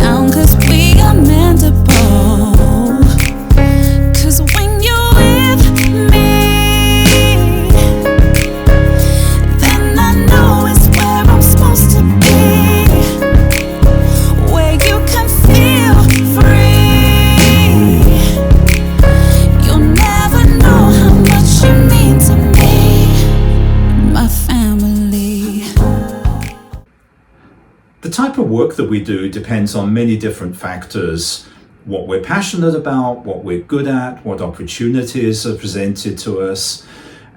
down, 'cause we are mendable. 'Cause when you're with me, then I know it's where I'm supposed to be, where you can feel free. You'll never know how much you mean to me, my family. The type of work that we do depends on many different factors. What we're passionate about, what we're good at, what opportunities are presented to us.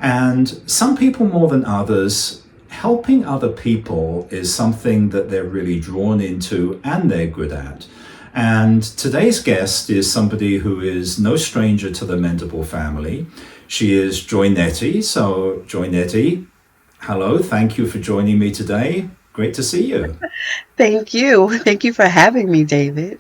And some people more than others, helping other people is something that they're really drawn into and they're good at. And today's guest is somebody who is no stranger to the Mendable family. She is Joynettie. So Joynettie, hello, thank you for joining me today. Great to see you. Thank you. Thank you for having me, David.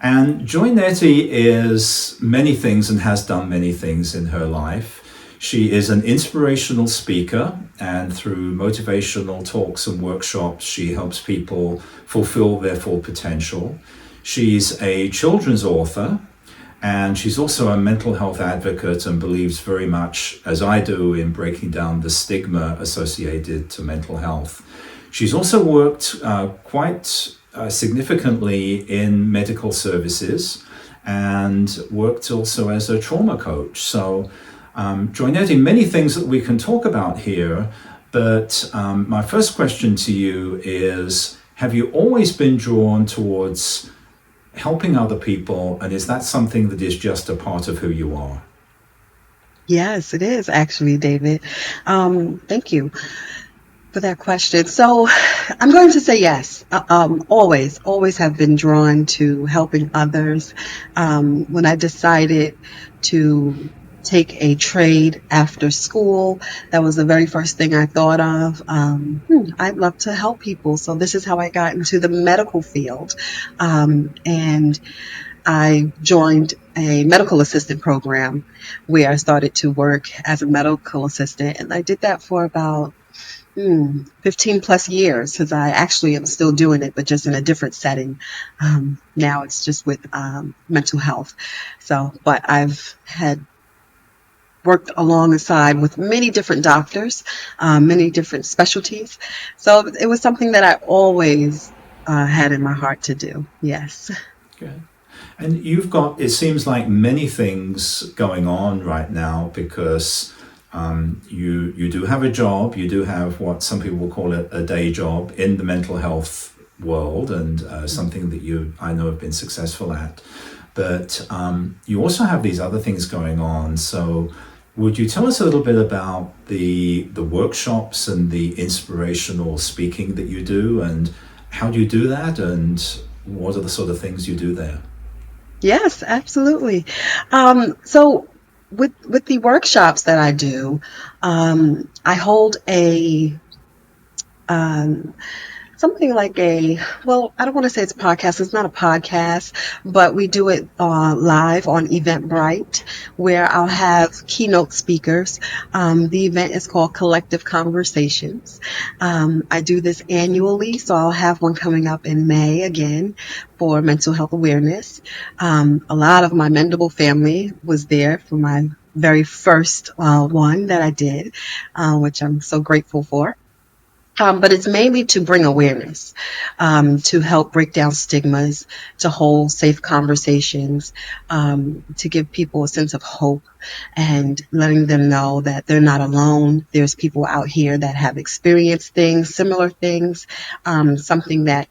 And Joynettie is many things and has done many things in her life. She is an inspirational speaker, and through motivational talks and workshops, she helps people fulfill their full potential. She's a children's author, and she's also a mental health advocate and believes very much, as I do, in breaking down the stigma associated to mental health. She's also worked quite significantly in medical services and worked also as a trauma coach. So, Joynettie, many things that we can talk about here, but my first question to you is, have you always been drawn towards helping other people, and is that something that is just a part of who you are? Yes, it is actually, David. Thank you for that question. So I'm going to say yes. Always have been drawn to helping others. When I decided to take a trade after school, that was the very first thing I thought of. I'd love to help people. So this is how I got into the medical field. And I joined a medical assistant program where I started to work as a medical assistant. And I did that for about 15 plus years, because I actually am still doing it, but just in a different setting. Now it's just with mental health. So, but I've had worked alongside with many different doctors, many different specialties. So it was something that I always had in my heart to do. Yes. Okay. And you've got, it seems like, many things going on right now, because you do have a job, you do have what some people will call a day job in the mental health world, and something that I know have been successful at. But you also have these other things going on. So would you tell us a little bit about the workshops and the inspirational speaking that you do, and how do you do that, and what are the sort of things you do there? Yes, absolutely. So with the workshops that I do, I hold something like well, I don't want to say it's a podcast. It's not a podcast, but we do it live on Eventbrite, where I'll have keynote speakers. The event is called Collective Conversations. I do this annually, so I'll have one coming up in May again for Mental Health Awareness. A lot of my Mendable family was there for my very first one that I did, which I'm so grateful for. But it's mainly to bring awareness, to help break down stigmas, to hold safe conversations, to give people a sense of hope, and letting them know that they're not alone. There's people out here that have experienced things, similar things, something that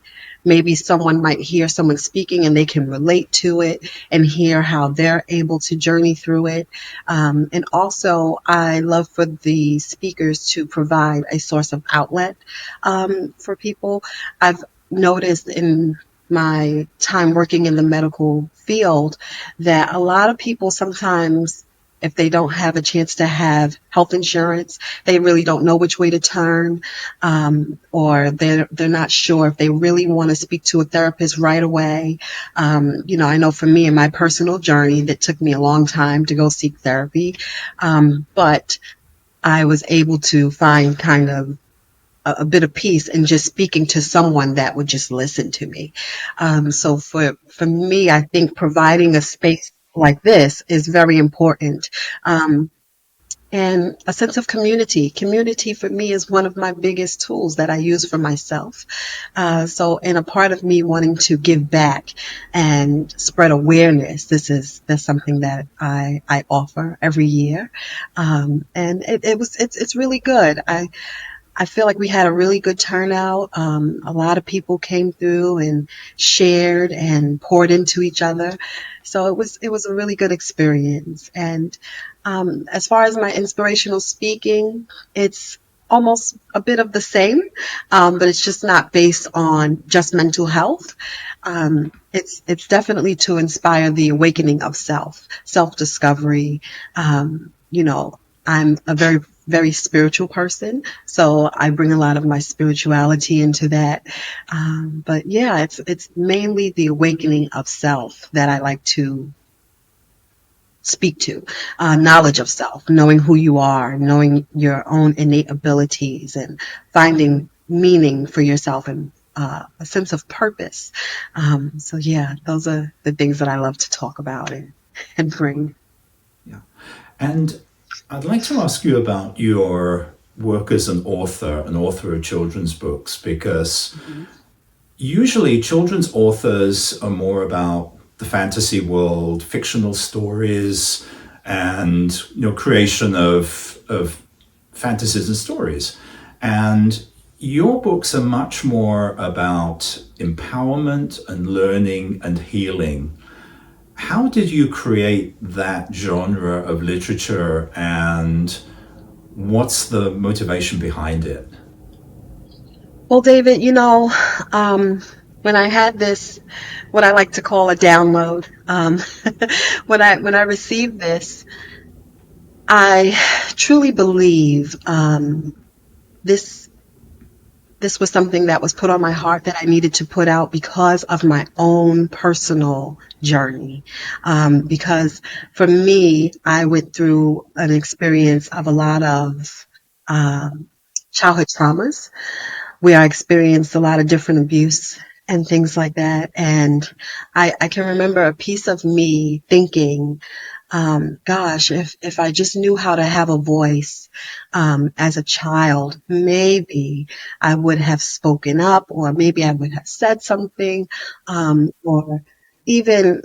maybe someone might hear someone speaking and they can relate to it and hear how they're able to journey through it. And also, I love for the speakers to provide a source of outlet for people. I've noticed in my time working in the medical field that a lot of people sometimes, if they don't have a chance to have health insurance, they really don't know which way to turn, or they're not sure if they really want to speak to a therapist right away. I know for me in my personal journey, that took me a long time to go seek therapy, but I was able to find kind of a bit of peace in just speaking to someone that would just listen to me. So for me, I think providing a space like this is very important. Um, and a sense of community. Community for me is one of my biggest tools that I use for myself. And a part of me wanting to give back and spread awareness, that's something that I offer every year. And it's really good. I feel like we had a really good turnout. A lot of people came through and shared and poured into each other. So it was a really good experience. And as far as my inspirational speaking, it's almost a bit of the same, but it's just not based on just mental health. It's definitely to inspire the awakening of self discovery. You know, I'm a very spiritual person, so I bring a lot of my spirituality into that. But yeah, it's mainly the awakening of self that I like to speak to. Knowledge of self, knowing who you are, knowing your own innate abilities, and finding meaning for yourself and a sense of purpose. So yeah, those are the things that I love to talk about and bring. Yeah. And I'd like to ask you about your work as an author of children's books, because Mhm. usually children's authors are more about the fantasy world, fictional stories, and creation of fantasies and stories. And your books are much more about empowerment and learning and healing. How did you create that genre of literature, and what's the motivation behind it? Well, David, when I had this, what I like to call a download, when I received this, I truly believe this this was something that was put on my heart that I needed to put out because of my own personal journey. Because for me, I went through an experience of a lot of um, childhood traumas where I experienced a lot of different abuse and things like that. And I can remember a piece of me thinking, gosh, if I just knew how to have a voice as a child, maybe I would have spoken up, or maybe I would have said something, or even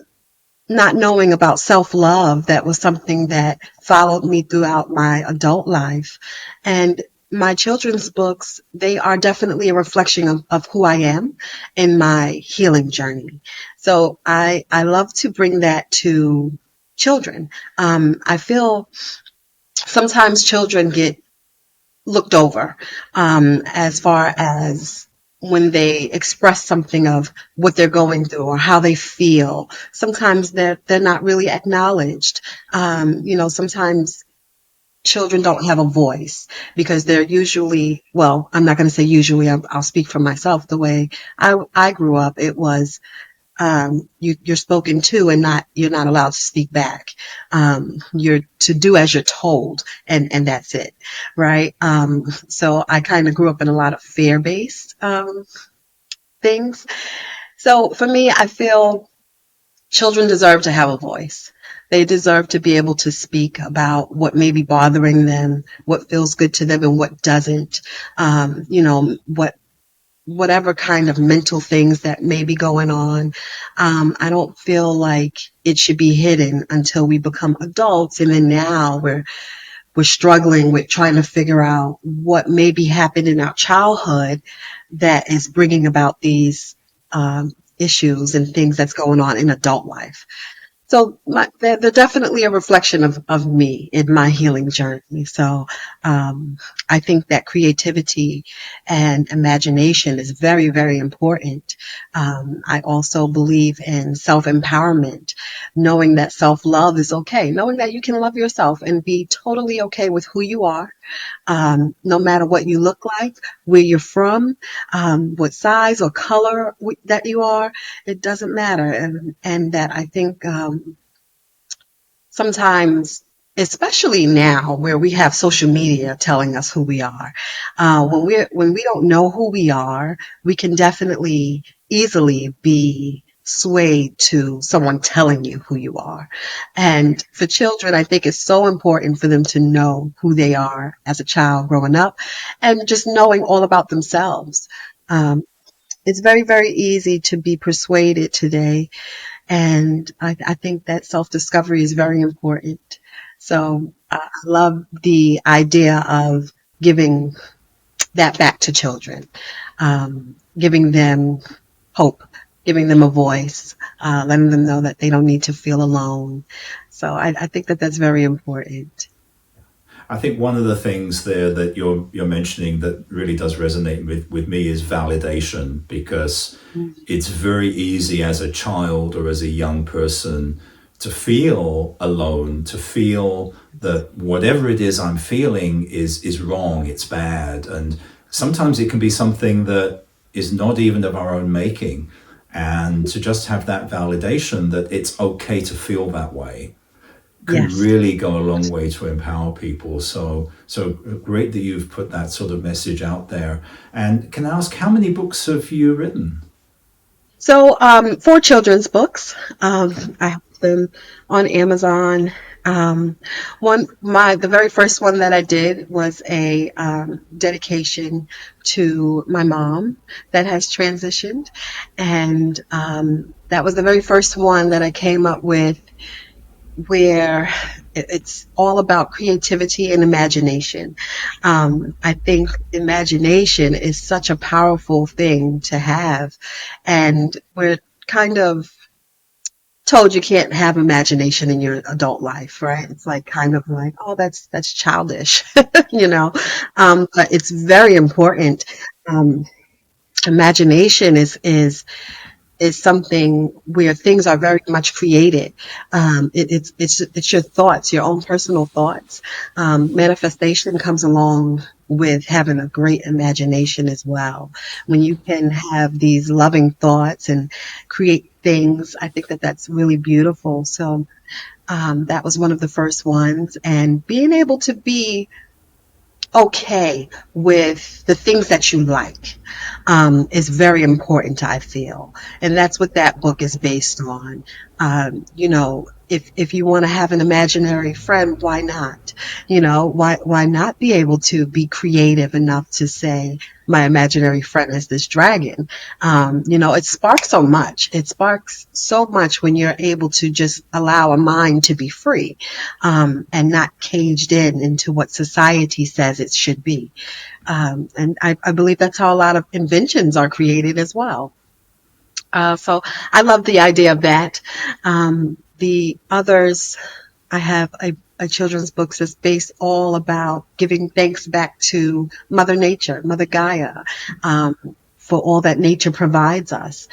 not knowing about self-love, that was something that followed me throughout my adult life. And my children's books, they are definitely a reflection of who I am in my healing journey. So I love to bring that to children. I feel sometimes children get looked over as far as when they express something of what they're going through or how they feel. Sometimes they're not really acknowledged. Sometimes children don't have a voice because they're usually, well, I'm not going to say usually, I'll speak for myself. The way I grew up, it was you're spoken to and you're not allowed to speak back. You're to do as you're told, and that's it, right? So I kind of grew up in a lot of fear-based things. So for me, I feel children deserve to have a voice. They deserve to be able to speak about what may be bothering them, what feels good to them and what doesn't. Whatever kind of mental things that may be going on. I don't feel like it should be hidden until we become adults. And then now we're struggling with trying to figure out what maybe happened in our childhood that is bringing about these issues and things that's going on in adult life. So they're definitely a reflection of me in my healing journey. So um, I think that creativity and imagination is very, very important. I also believe in self-empowerment, knowing that self-love is okay, knowing that you can love yourself and be totally okay with who you are, no matter what you look like, where you're from, what size or color that you are, it doesn't matter. And that I think sometimes especially now where we have social media telling us who we are. When we don't know who we are, we can definitely easily be swayed to someone telling you who you are. And for children, I think it's so important for them to know who they are as a child growing up and just knowing all about themselves. Um, it's very, very easy to be persuaded today, and I think that self-discovery is very important. So I love the idea of giving that back to children, giving them hope, giving them a voice, letting them know that they don't need to feel alone. So I think that that's very important. I think one of the things there that you're mentioning that really does resonate with me is validation, because it's very easy as a child or as a young person to feel alone, to feel that whatever it is I'm feeling is wrong, it's bad, and sometimes it can be something that is not even of our own making, and to just have that validation that it's okay to feel that way can Yes. really go a long way to empower people. So great that you've put that sort of message out there. And can I ask, how many books have you written? So, for children's books, I have them on Amazon. The very first one that I did was a dedication to my mom that has transitioned, and that was the very first one that I came up with, where it's all about creativity and imagination. I think imagination is such a powerful thing to have, and we're kind of told you can't have imagination in your adult life, right? It's like kind of like, oh, that's childish, you know. But it's very important. Um, Imagination is something where things are very much created. It's your thoughts, your own personal thoughts. Manifestation comes along with having a great imagination as well. When you can have these loving thoughts and create things, I think that that's really beautiful. So that was one of the first ones, and being able to be okay with the things that you like is very important, I feel. And that's what that book is based on. If you want to have an imaginary friend, why not? Why not be able to be creative enough to say, my imaginary friend is this dragon? It sparks so much. It sparks so much when you're able to just allow a mind to be free, and not caged in into what society says it should be. And I believe that's how a lot of inventions are created as well. So I love the idea of that. The others, I have a children's book that's based all about giving thanks back to Mother Nature, Mother Gaia, for all that nature provides us.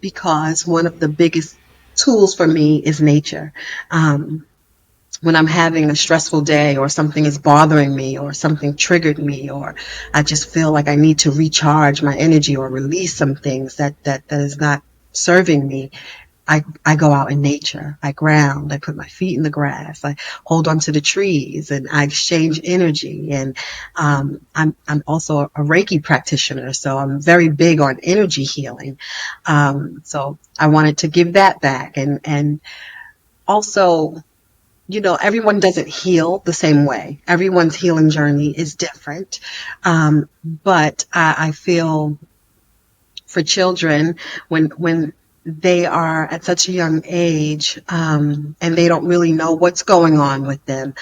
Because one of the biggest tools for me is nature. When I'm having a stressful day, or something is bothering me, or something triggered me, or I just feel like I need to recharge my energy or release some things that is not serving me, I go out in nature. I ground. I put my feet in the grass. I hold onto the trees, and I exchange energy. And I'm also a Reiki practitioner, so I'm very big on energy healing. So I wanted to give that back, and also, everyone doesn't heal the same way. Everyone's healing journey is different. But I feel for children, when they are at such a young age, and they don't really know what's going on with them,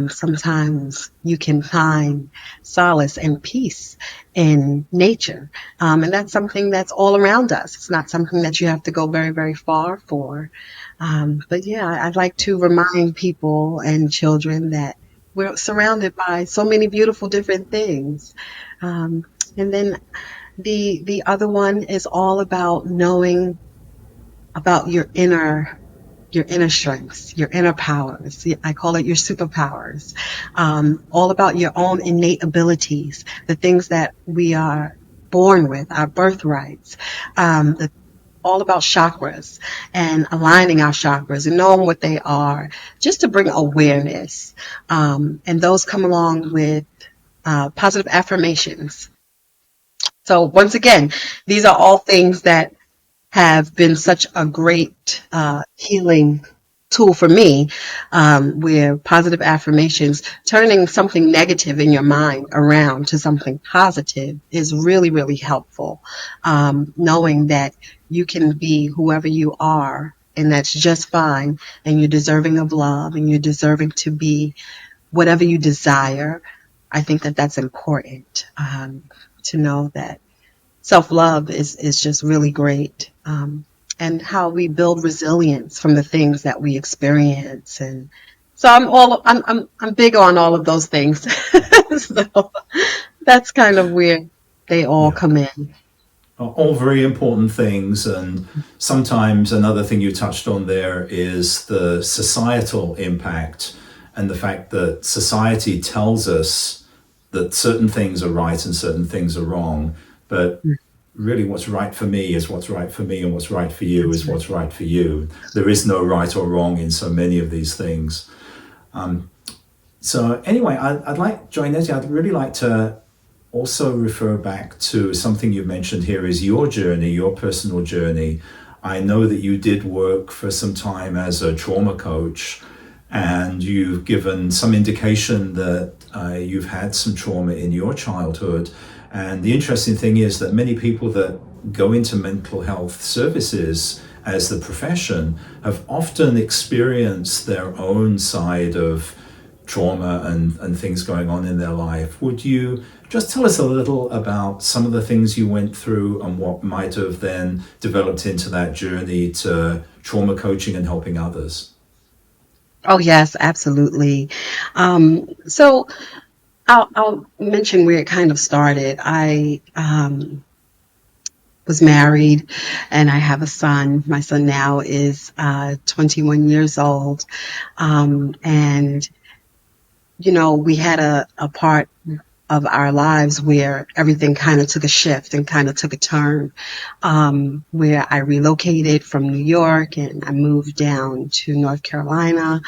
sometimes you can find solace and peace in nature. And that's something that's all around us. It's not something that you have to go very, very far for. But yeah, I'd like to remind people and children that we're surrounded by so many beautiful different things. And then the other one is all about knowing about your inner strengths, your inner powers. I call it your superpowers. All about your own innate abilities, the things that we are born with, our birthrights, all about chakras and aligning our chakras and knowing what they are, just to bring awareness. And those come along with positive affirmations. So once again, these are all things that have been such a great healing tool for me, where positive affirmations, turning something negative in your mind around to something positive is really, really helpful. Knowing that you can be whoever you are, and that's just fine, and you're deserving of love, and you're deserving to be whatever you desire. I think that that's important, to know that self-love is just really great, and how we build resilience from the things that we experience. And so I'm big on all of those things. So that's kind of where they all Yeah. come in. All very important things. And sometimes another thing you touched on there is the societal impact and the fact that society tells us that certain things are right and certain things are wrong. But really, what's right for me is what's right for me, and what's right for you That's is right. what's right for you. There is no right or wrong in so many of these things. So anyway, I'd like, Joynettie, I'd really like to also refer back to something you mentioned here is your journey, your personal journey. I know that you did work for some time as a trauma coach, and you've given some indication that you've had some trauma in your childhood. And the interesting thing is that many people that go into mental health services as the profession have often experienced their own side of trauma and things going on in their life. Would you just tell us a little about some of the things you went through and what might have then developed into that journey to trauma coaching and helping others? Oh yes, absolutely. So I'll mention where it kind of started. I was married, and I have a son. My son now is 21 years old. And, we had a part of our lives where everything kind of took a shift and kind of took a turn, where I relocated from New York and I moved down to North Carolina.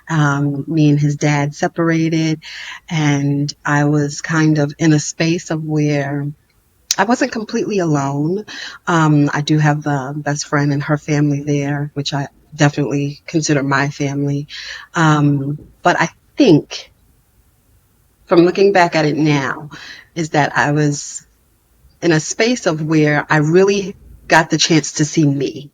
Me and his dad separated, and I was kind of in a space of where I wasn't completely alone. I do have a best friend and her family there, which I definitely consider my family. But I think, from looking back at it now, is that I was in a space of where I really got the chance to see me.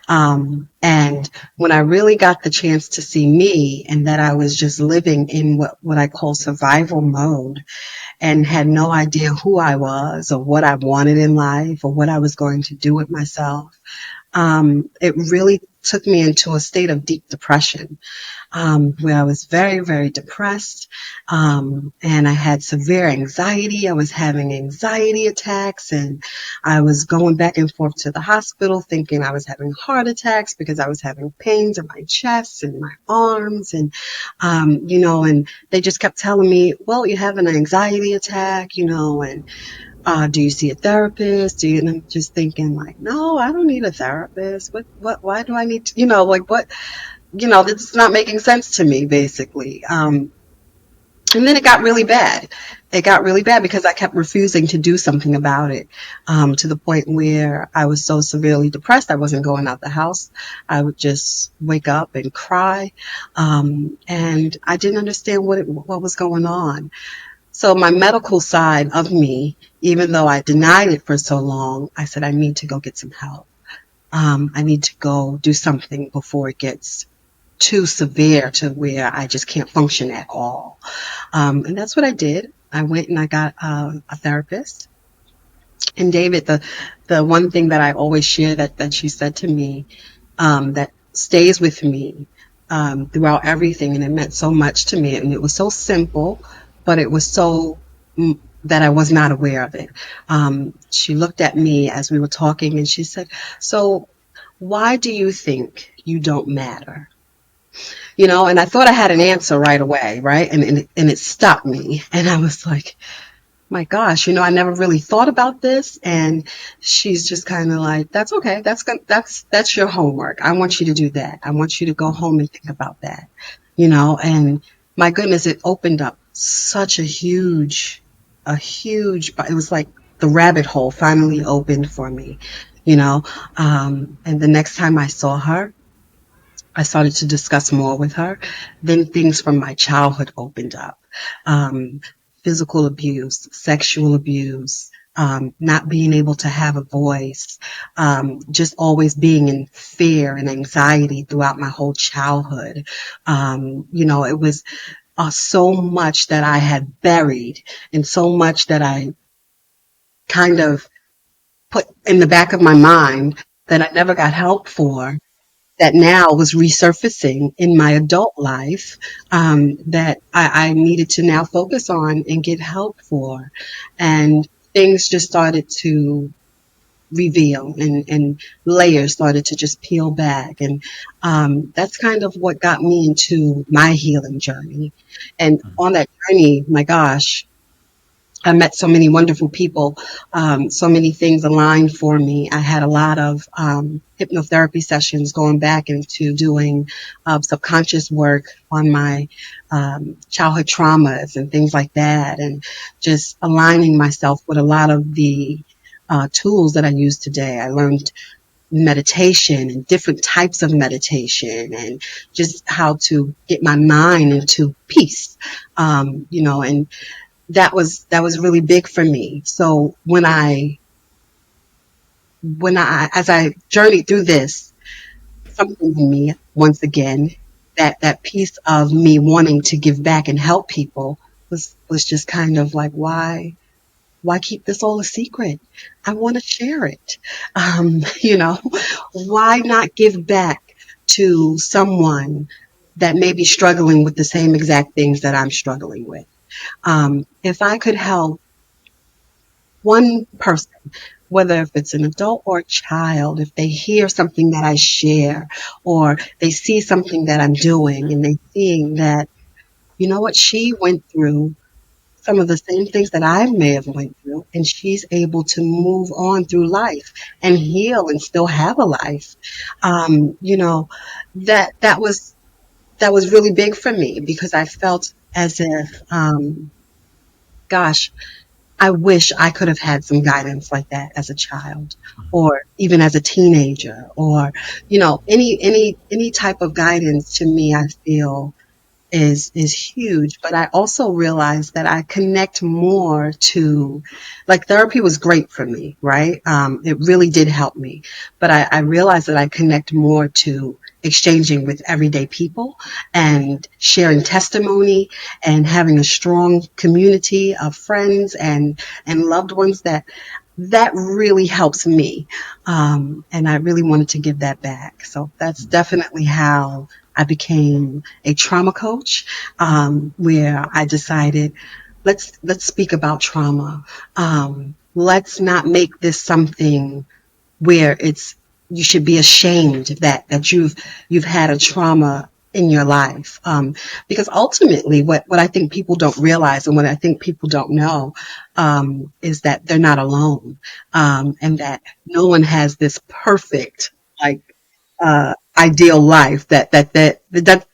And when I really got the chance to see me, and that I was just living in what I call survival mode, and had no idea who I was or what I wanted in life or what I was going to do with myself, it really took me into a state of deep depression, where I was very, very depressed, and I had severe anxiety. I was having anxiety attacks, and I was going back and forth to the hospital thinking I was having heart attacks because I was having pains in my chest and my arms, and they just kept telling me, well, you have an anxiety attack, and do you see a therapist? And I'm just thinking like, no, I don't need a therapist. Why do I need to, like what, this is not making sense to me, basically. And then it got really bad. It got really bad because I kept refusing to do something about it, to the point where I was so severely depressed, I wasn't going out the house. I would just wake up and cry. And I didn't understand what was going on. So my medical side of me, even though I denied it for so long, I said, I need to go get some help. I need to go do something before it gets too severe to where I just can't function at all. And that's what I did. I went and I got a therapist. And David, the one thing that I always share that she said to me, that stays with me throughout everything, and it meant so much to me, and it was so simple, but it was so that I was not aware of it. She looked at me as we were talking, and she said, "So why do you think you don't matter?" And I thought I had an answer right away, right? And it stopped me, and I was like, my gosh, I never really thought about this. And she's just kind of like, that's okay. That's your homework. I want you to do that. I want you to go home and think about that, and my goodness, it opened up such it was like the rabbit hole finally opened for me, you know. And the next time I saw her, I started to discuss more with her. Then things from my childhood opened up. Um, Physical abuse, sexual abuse, not being able to have a voice, just always being in fear and anxiety throughout my whole childhood. It was so much that I had buried and so much that I kind of put in the back of my mind that I never got help for, that now was resurfacing in my adult life, that I needed to now focus on and get help for. And things just started to reveal, and layers started to just peel back. And that's kind of what got me into my healing journey. And on that journey, my gosh, I met so many wonderful people. So many things aligned for me. I had a lot of hypnotherapy sessions going back into doing subconscious work on my childhood traumas and things like that, and just aligning myself with a lot of the tools that I use today. I learned meditation and different types of meditation, and just how to get my mind into peace. And that was really big for me. So as I journeyed through this, something in me, once again, that piece of me wanting to give back and help people was just kind of like, why keep this all a secret? I want to share it. Why not give back to someone that may be struggling with the same exact things that I'm struggling with? If I could help one person, whether if it's an adult or a child, if they hear something that I share, or they see something that I'm doing, and they seeing that, what, she went through some of the same things that I may have went through, and she's able to move on through life and heal and still have a life. Um, you know, that was really big for me, because I felt as if, gosh, I wish I could have had some guidance like that as a child, or even as a teenager, or any type of guidance. To me, I feel is huge. But I also realized that I connect more to, like, therapy was great for me, right? It really did help me. But I realized that I connect more to exchanging with everyday people and sharing testimony and having a strong community of friends and loved ones, that really helps me. And I really wanted to give that back. So that's definitely how I became a trauma coach, where I decided, let's speak about trauma. Let's not make this something where you should be ashamed that you've had a trauma in your life, because ultimately, what I think people don't realize, and what I think people don't know, is that they're not alone, and that no one has this perfect, like, ideal life, that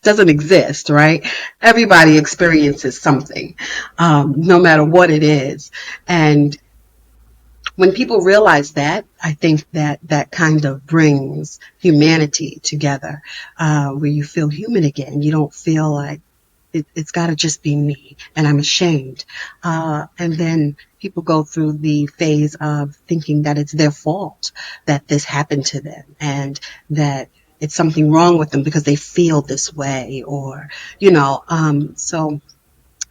doesn't exist, right? Everybody experiences something, no matter what it is. And when people realize that, I think that kind of brings humanity together, where you feel human again. You don't feel like it's got to just be me and I'm ashamed. And then people go through the phase of thinking that it's their fault that this happened to them, and that it's something wrong with them because they feel this way, or, so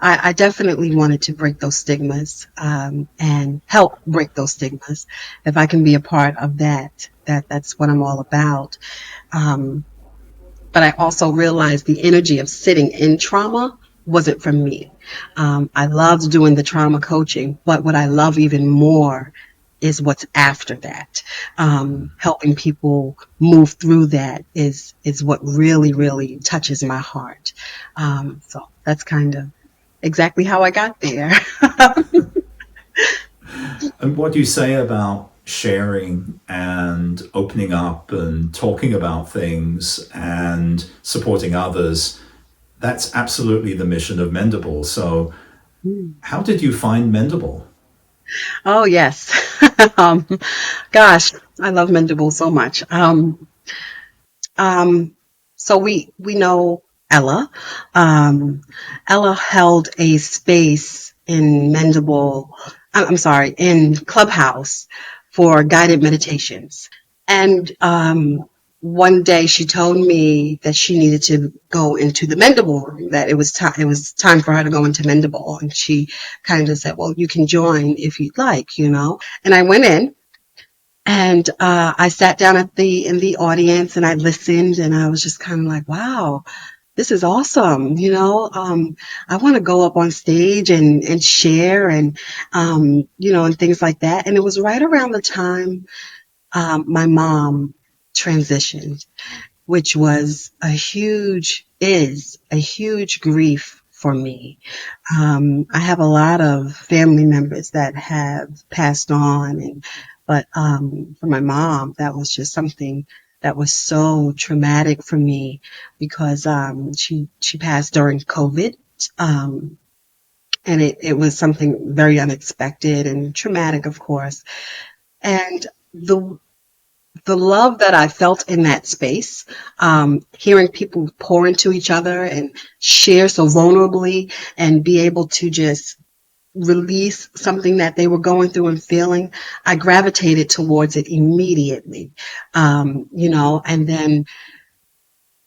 I definitely wanted to break those stigmas, and help break those stigmas. If I can be a part of that's what I'm all about. Um, but I also realized the energy of sitting in trauma wasn't for me. I loved doing the trauma coaching, but what I love even more is what's after that. Helping people move through that is what really, really touches my heart. So that's kind of exactly how I got there. And what do you say about sharing and opening up and talking about things and supporting others? That's absolutely the mission of Mendable. So, how did you find Mendable? Oh, yes. um, Gosh, I love Mendable so much. Um, so we know Ella. Um, Ella held a space in Mendable, I'm sorry, in Clubhouse for guided meditations. And one day she told me that she needed to go into the Mendable room, that it was time for her to go into Mendable. And she kind of said, well, you can join if you'd like, you know. And I went in and I sat down in the audience and I listened and I was just kind of like, wow, this is awesome. You know, I want to go up on stage and share and, you know, and things like that. And it was right around the time my mom transitioned, which was is a huge grief for me. I have a lot of family members that have passed on, but for my mom, that was just something that was so traumatic for me because she passed during COVID, um, and it was something very unexpected and traumatic, of course. And the the love that I felt in that space, hearing people pour into each other and share so vulnerably and be able to just release something that they were going through and feeling, I gravitated towards it immediately. You know, and then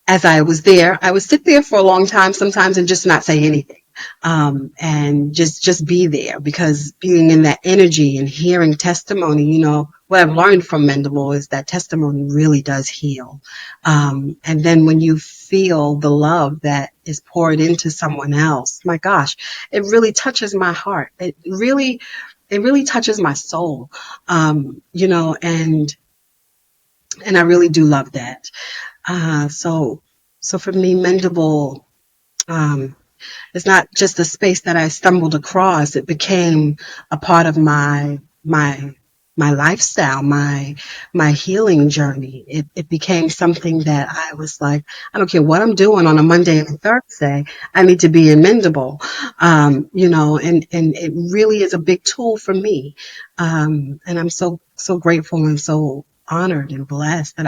as I was there, I would sit there for a long time sometimes and just not say anything. And just be there because being in that energy and hearing testimony, you know, what I've learned from Mendable is that testimony really does heal. And then when you feel the love that is poured into someone else, my gosh, it really touches my heart. It really touches my soul. You know, and I really do love that. So, so for me, Mendable, um, it's not just a space that I stumbled across. It became a part of my lifestyle, my healing journey. It became something that I was like, I don't care what I'm doing on a Monday and a Thursday, I need to be in Mendable. You know, and it really is a big tool for me. And I'm so grateful and so honored and blessed that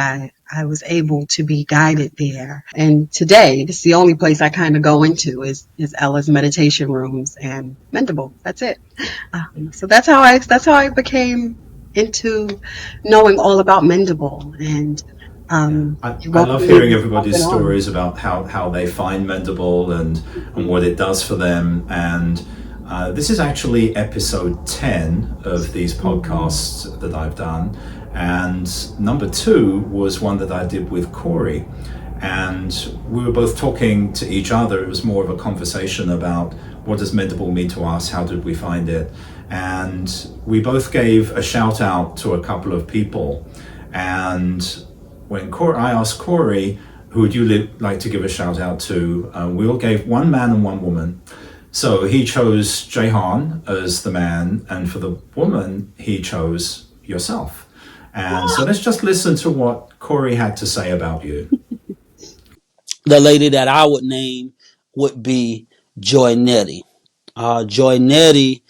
I was able to be guided there. And today, this is the only place I kind of go into is Ella's meditation rooms and Mendable. That's it. So that's how I became into knowing all about Mendable and Yeah, I love welcoming hearing me off everybody's and on. stories about how they find Mendable and what it does for them. And this is actually episode 10 of these Mhm. podcasts that I've done. And number 2 was one that I did with Corey. And we were both talking to each other. It was more of a conversation about what does Mendable mean to us? How did we find it? And we both gave a shout out to a couple of people. And when I asked Corey, who would you like to give a shout out to, we all gave one man and one woman. So he chose Jahan as the man, and for the woman, he chose yourself. And so let's just listen to what Corey had to say about you. The lady that I would name would be Joynettie. Joynettie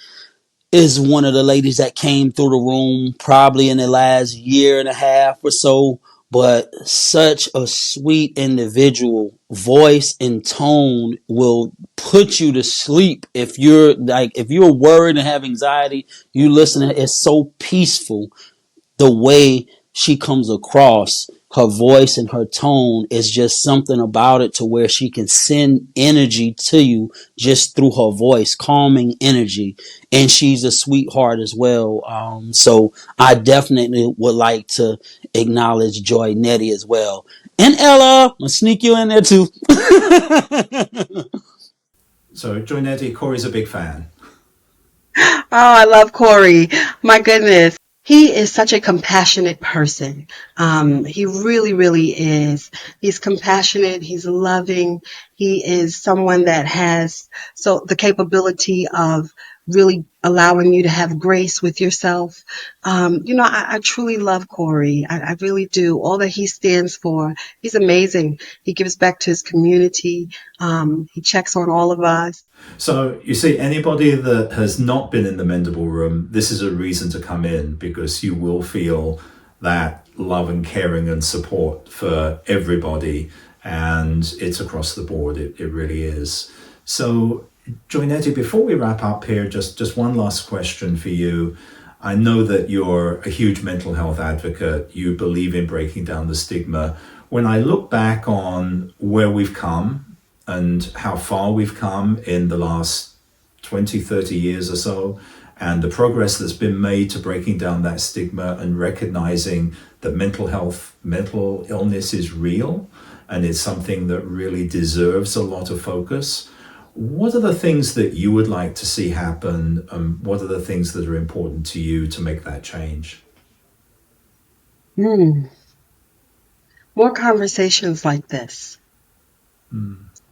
is one of the ladies that came through the room probably in the last year and a half or so, but such a sweet individual. Voice and tone will put you to sleep if you're worried and have anxiety. You listen, it's so peaceful the way she comes across. Her voice and her tone is just something about it to where she can send energy to you just through her voice, calming energy. And she's a sweetheart as well. So I definitely would like to acknowledge Joy Nettie as well. And Ella, I'll sneak you in there too. So Joynettie, Corey's a big fan. Oh, I love Corey. My goodness. He is such a compassionate person. He really, really is. He's compassionate. He's loving. He is someone that has the capability of really allowing you to have grace with yourself. I truly love Corey. I really do. All that he stands for, he's amazing. He gives back to his community. He checks on all of us. So you see, anybody that has not been in the Mendable Room, this is a reason to come in, because you will feel that love and caring and support for everybody, and it's across the board. It really is. So, Joynettie, before we wrap up here, just one last question for you. I know that you're a huge mental health advocate. You believe in breaking down the stigma. When I look back on where we've come and how far we've come in the last 20, 30 years or so, and the progress that's been made to breaking down that stigma and recognizing that mental illness is real and it's something that really deserves a lot of focus. What are the things that you would like to see happen? What are the things that are important to you to make that change? More conversations like this.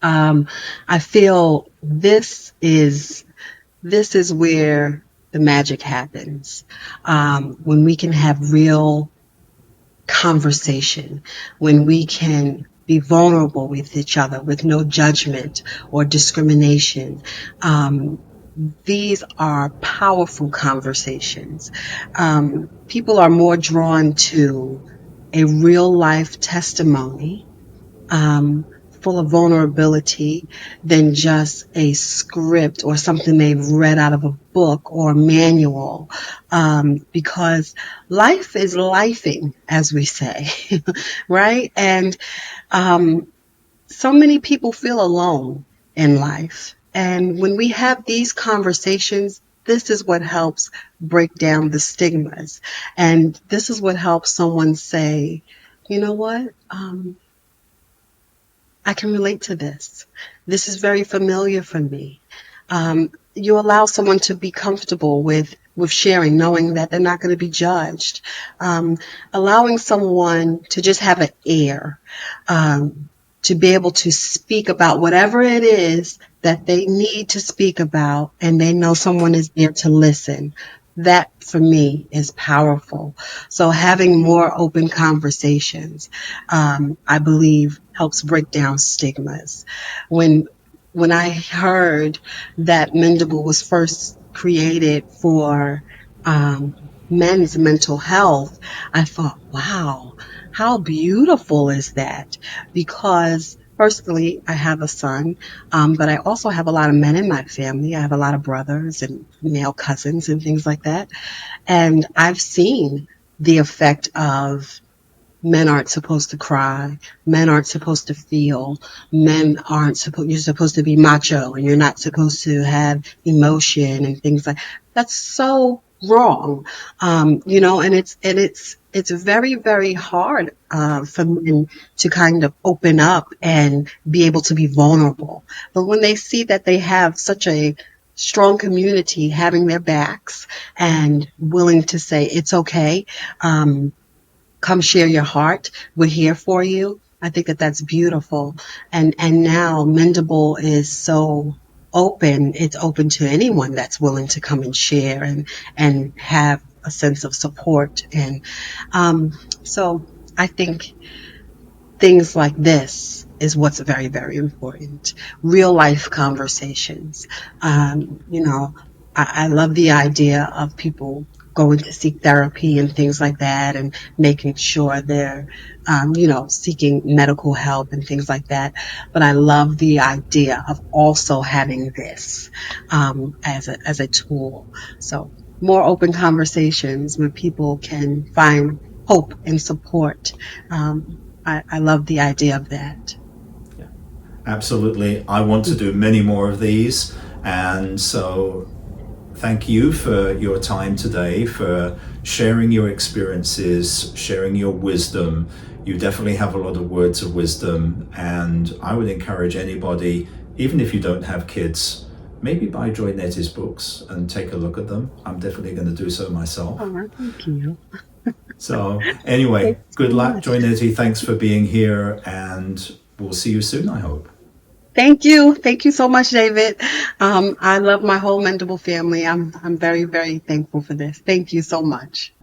I feel this is where the magic happens. When we can have real conversation, when we can be vulnerable with each other with no judgment or discrimination. These are powerful conversations. People are more drawn to a real life testimony, full of vulnerability, than just a script or something they've read out of a book or a manual, because life is lifing, as we say, right? And so many people feel alone in life. And when we have these conversations, this is what helps break down the stigmas. And this is what helps someone say, you know what? I can relate to this. This is very familiar for me. You allow someone to be comfortable with sharing, knowing that they're not going to be judged. Allowing someone to just have an ear, to be able to speak about whatever it is that they need to speak about, and they know someone is there to listen. That for me is powerful. So having more open conversations, I believe, helps break down stigmas. When when I heard that Mendable was first created for men's mental health, I thought, wow, how beautiful is that? Because firstly, I have a son, but I also have a lot of men in my family. I have a lot of brothers and male cousins and things like that. And I've seen the effect of men aren't supposed to cry. Men aren't supposed to feel. You're supposed to be macho and you're not supposed to have emotion and things like that's so wrong. And it's very, very hard, for men to kind of open up and be able to be vulnerable. But when they see that they have such a strong community having their backs and willing to say, it's okay, come share your heart. We're here for you. I think that that's beautiful. And now Mendable is so open. It's open to anyone that's willing to come and share and have a sense of support. And so I think things like this is what's very, very important. Real life conversations. I love the idea of people going to seek therapy and things like that and making sure they're, seeking medical help and things like that. But I love the idea of also having this, as a tool. So more open conversations where people can find hope and support. I love the idea of that. Yeah, absolutely. I want to do many more of these. And so thank you for your time today, for sharing your experiences, sharing your wisdom. You definitely have a lot of words of wisdom. And I would encourage anybody, even if you don't have kids, maybe buy Joynettie's books and take a look at them. I'm definitely going to do so myself. Oh, thank you. So anyway, Thanks good so luck, much. Joynettie. Thanks for being here, and we'll see you soon, I hope. Thank you. Thank you so much, David. I love my whole Mendable family. I'm very, very thankful for this. Thank you so much.